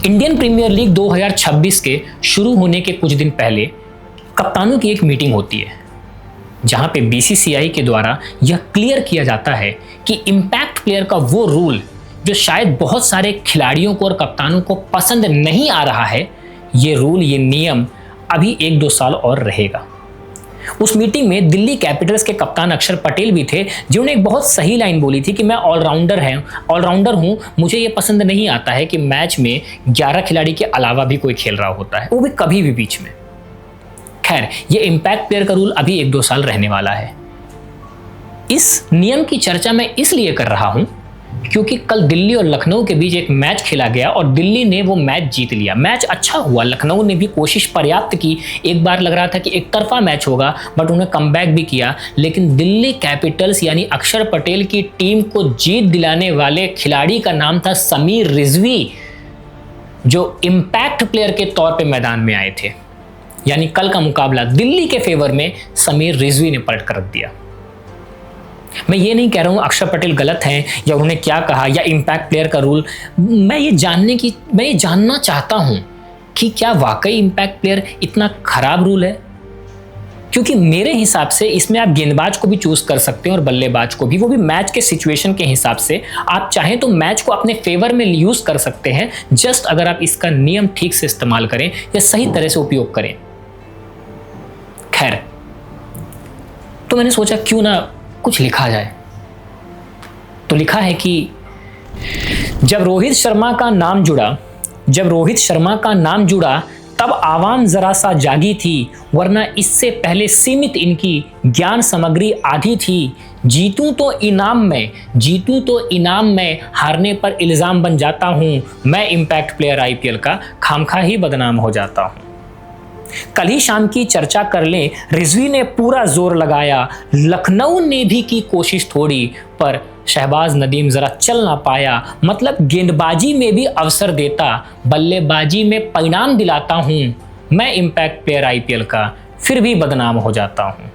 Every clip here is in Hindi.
इंडियन प्रीमियर लीग 2026 के शुरू होने के कुछ दिन पहले कप्तानों की एक मीटिंग होती है जहां पे बीसीसीआई के द्वारा यह क्लियर किया जाता है कि इम्पैक्ट प्लेयर का वो रूल जो शायद बहुत सारे खिलाड़ियों को और कप्तानों को पसंद नहीं आ रहा है, ये रूल, ये नियम अभी 1-2 साल और रहेगा। उस मीटिंग में दिल्ली कैपिटल्स के कप्तान अक्षर पटेल भी थे, जिन्होंने एक बहुत सही लाइन बोली थी कि मैं ऑलराउंडर हूं, मुझे ये पसंद नहीं आता है कि मैच में 11 खिलाड़ी के अलावा भी कोई खेल रहा होता है, वो भी कभी भी बीच में। खैर, ये इम्पैक्ट प्लेयर का रूल अभी 1-2 साल रहने वाला है। इस नियम की चर्चा मैं इसलिए कर रहा हूं क्योंकि कल दिल्ली और लखनऊ के बीच एक मैच खेला गया और दिल्ली ने वो मैच जीत लिया। मैच अच्छा हुआ, लखनऊ ने भी कोशिश पर्याप्त की। एक बार लग रहा था कि एक तरफा मैच होगा, बट उन्हें कमबैक भी किया। लेकिन दिल्ली कैपिटल्स यानी अक्षर पटेल की टीम को जीत दिलाने वाले खिलाड़ी का नाम था समीर रिजवी, जो इम्पैक्ट प्लेयर के तौर पर मैदान में आए थे। यानी कल का मुकाबला दिल्ली के फेवर में समीर रिजवी ने पलट कर रख दिया। मैं ये नहीं कह रहा हूँ अक्षर पटेल गलत हैं या उन्होंने क्या कहा या इम्पैक्ट प्लेयर का रूल, मैं ये जानना चाहता हूँ कि क्या वाकई इम्पैक्ट प्लेयर इतना खराब रूल है। क्योंकि मेरे हिसाब से इसमें आप गेंदबाज को भी चूज कर सकते हैं और बल्लेबाज को भी, वो भी मैच के सिचुएशन के हिसाब से। आप चाहें तो मैच को अपने फेवर में यूज कर सकते हैं, जस्ट अगर आप इसका नियम ठीक से इस्तेमाल करें या सही तरह से उपयोग करें। खैर, तो मैंने सोचा क्यों ना कुछ लिखा जाए। तो लिखा है कि जब रोहित शर्मा का नाम जुड़ा तब आवाम जरा सा जागी थी, वरना इससे पहले सीमित इनकी ज्ञान सामग्री आधी थी। जीतूं तो इनाम में हारने पर इल्जाम बन जाता हूं। मैं इम्पैक्ट प्लेयर आईपीएल का खामखा ही बदनाम हो जाता हूं। कल ही शाम की चर्चा कर लें, रिजवी ने पूरा जोर लगाया, लखनऊ ने भी की कोशिश थोड़ी, पर शहबाज नदीम जरा चल ना पाया। मतलब गेंदबाजी में भी अवसर देता, बल्लेबाजी में परिणाम दिलाता हूं। मैं इम्पैक्ट प्लेयर आईपीएल का फिर भी बदनाम हो जाता हूं।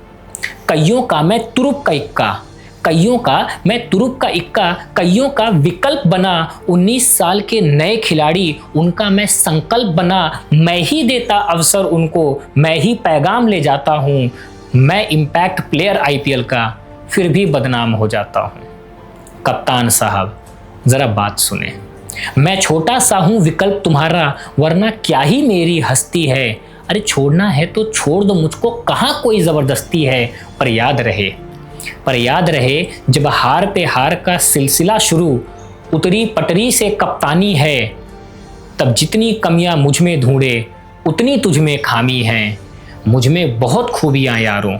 कईयों का मैं तुरुप का इक्का, कईयों का विकल्प बना। 19 साल के नए खिलाड़ी, उनका मैं संकल्प बना। मैं ही देता अवसर उनको, मैं ही पैगाम ले जाता हूं। मैं इम्पैक्ट प्लेयर आईपीएल का फिर भी बदनाम हो जाता हूं। कप्तान साहब जरा बात सुने, मैं छोटा सा हूं विकल्प तुम्हारा, वरना क्या ही मेरी हस्ती है। अरे छोड़ना है तो छोड़ दो मुझको, कहाँ कोई जबरदस्ती है। पर याद रहे जब हार पे हार का सिलसिला शुरू, उतरी पटरी से कप्तानी है। तब जितनी कमियां मुझ में ढूंढे, उतनी तुझ में खामी है। मुझ में बहुत खूबियां यारों,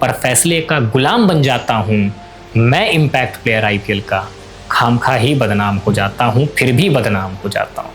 पर फैसले का गुलाम बन जाता हूं। मैं इम्पैक्ट प्लेयर आईपीएल का खामखा ही बदनाम हो जाता हूं, फिर भी बदनाम हो जाता हूं।